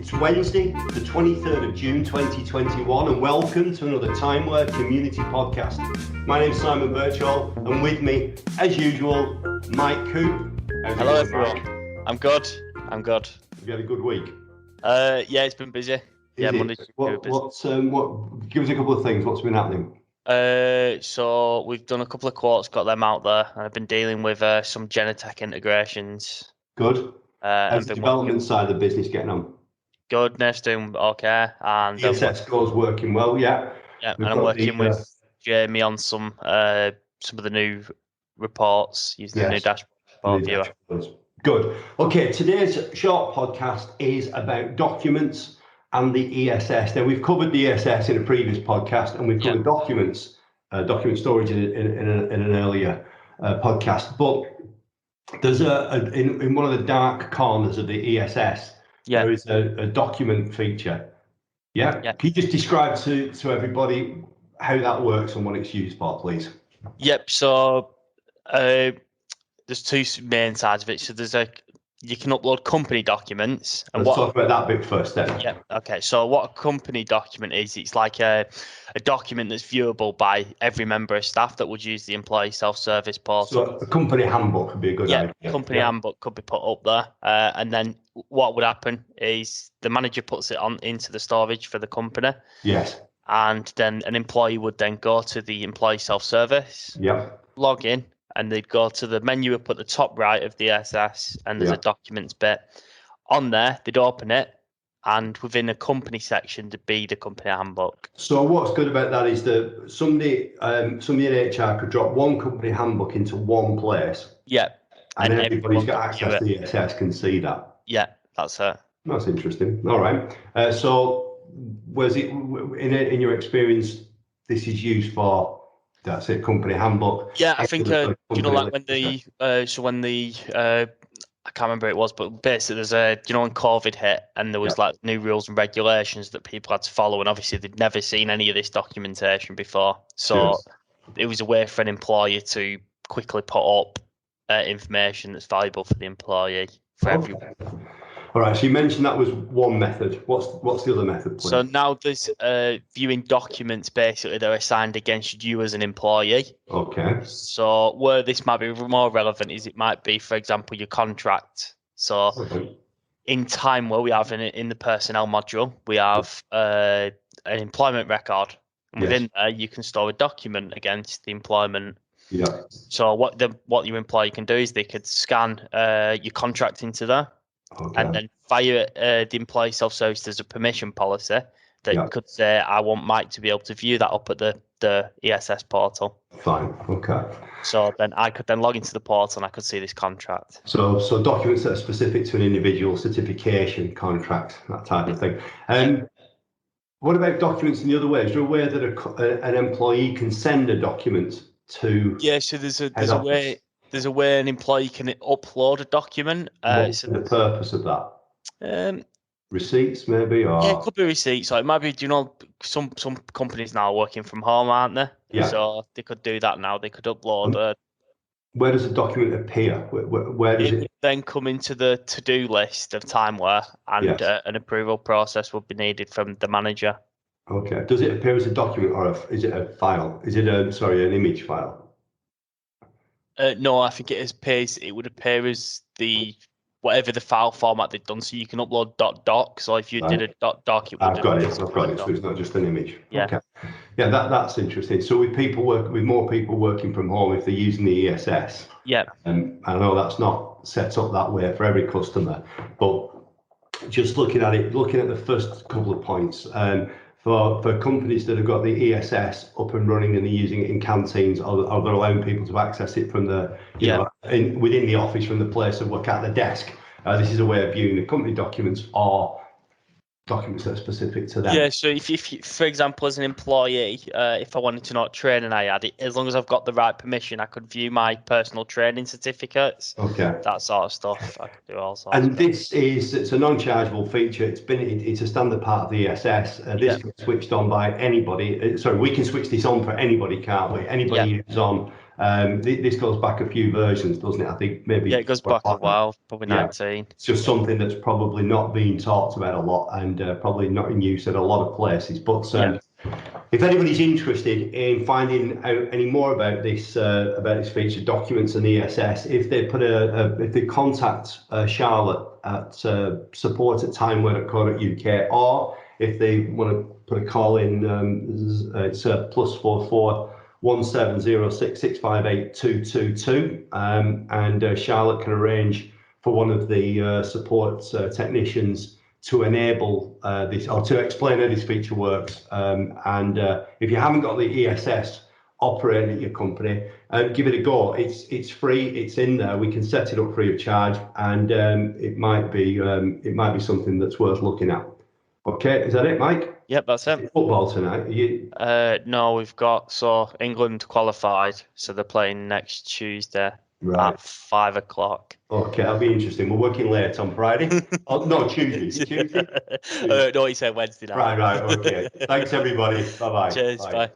It's Wednesday, the 23rd of June 2021, and welcome to another Timeware Community Podcast. My name's Simon Birchall, and with me, as usual, Mike Coop. Hello, everyone. Mike? I'm good. Have you had a good week? Yeah, it's been busy. Monday. Give us a couple of things. What's been happening? So we've done a couple of quotes, got them out there, and I've been dealing with some Genetech integrations. Good. How's the development side of the business getting on? Good, Nev's doing okay. And ESS score's working well, yeah. Yeah, and I'm working with Jamie on some of the new reports, using the new dashboard viewer. Good. Okay, today's short podcast is about documents and the ESS. Now, we've covered the ESS in a previous podcast, and we've covered documents, document storage in an earlier podcast. But there's in one of the dark corners of the ESS, there is a document feature. Yeah? Can you just describe to everybody how that works and what it's used for, please? Yep. So there's two main sides of it. So there's you can upload company documents. And Let's talk about that bit first then. Yeah. Okay. So what a company document is, it's like a document that's viewable by every member of staff that would use the employee self-service portal. So a company handbook would be a good idea. Company handbook could be put up there. And then what would happen is the manager puts it into the storage for the company. Yes. And then an employee would then go to the employee self-service, log in, and they'd go to the menu up at the top right of the ESS, and there's a documents bit. On there, they'd open it, and within a company section to be the company handbook. So what's good about that is that somebody in HR could drop one company handbook into one place. Yeah. And everybody's got access to the ESS can see that. Yeah, that's it. That's interesting. All right. So was it in your experience, this is used for, that's it, company handbook? Yeah, I think like when the I can't remember it was, but basically there's when COVID hit and there was like new rules and regulations that people had to follow, and obviously they'd never seen any of this documentation before, so it was a way for an employer to quickly put up information that's valuable for the employee, for everyone. All right, so you mentioned that was one method. What's the other method, please? So now there's viewing documents, basically, they're assigned against you as an employee. Okay. So where this might be more relevant is it might be, for example, your contract. So in Timeware, we have in the personnel module, we have an employment record. And within there, you can store a document against the employment. Yeah. So what your employee can do is they could scan your contract into there. And then fire the employee self-service as a permission policy that could say, I want Mike to be able to view that up at the ESS portal. Fine, okay. So then I could then log into the portal and I could see this contract. So documents that are specific to an individual, certification, contract, that type of thing. What about documents in the other way? Is there a way that an employee can send a document to? Yeah, so there's a way. There's a way an employee can upload a document. What's the purpose of that? Receipts, maybe, or it could be receipts. So it might be. Some companies now are working from home, aren't they? Yeah. So they could do that now. They could upload. Where does the document appear? Where does it then come into the to-do list of Timeware, and an approval process would be needed from the manager. Okay. Does it appear as a document, or is it a file? Is it an image file? No, I think it would appear as whatever the file format they've done. So you can upload .doc. So if you did a .doc, it would. I've got it. So it's not just an image. Yeah. Okay. Yeah, that's interesting. So with more people working from home, if they're using the ESS. Yeah. I know that's not set up that way for every customer, but just looking at the first couple of points. For companies that have got the ESS up and running and they're using it in canteens, or they're allowing people to access it from within the office, from the place of work at the desk. This is a way of viewing the company documents or documents that are specific to them. Yeah, so if for example, as an employee, if I wanted to know what training I had, as long as I've got the right permission, I could view my personal training certificates. Okay. That sort of stuff. I could do all sorts. And it's a non-chargeable feature. It's a standard part of the ESS. This can be switched on by anybody. Sorry, we can switch this on for anybody, can't we? Anybody who's on This goes back a few versions, doesn't it? I think maybe. Yeah, it goes back a while, probably 19. It's just something that's probably not being talked about a lot and probably not in use at a lot of places. But if anybody's interested in finding out any more about this feature, documents and ESS, if they if they contact Charlotte at support@timeware.co.uk, or if they want to put a call in, it's +44 1706 658 222, and Charlotte can arrange for one of the support technicians to enable this, or to explain how this feature works. And if you haven't got the ESS operating at your company, give it a go. It's free. It's in there. We can set it up free of charge, and it might be something that's worth looking at. Okay, is that it, Mike? Yep, that's it. Football tonight. No, we've got England qualified, so they're playing next Tuesday at 5 o'clock. Okay, that'll be interesting. We're working late on Friday. Oh no, Tuesday. Tuesday? No, he said Wednesday night. Right. Okay. Thanks, everybody. Bye-bye. Cheers. Bye.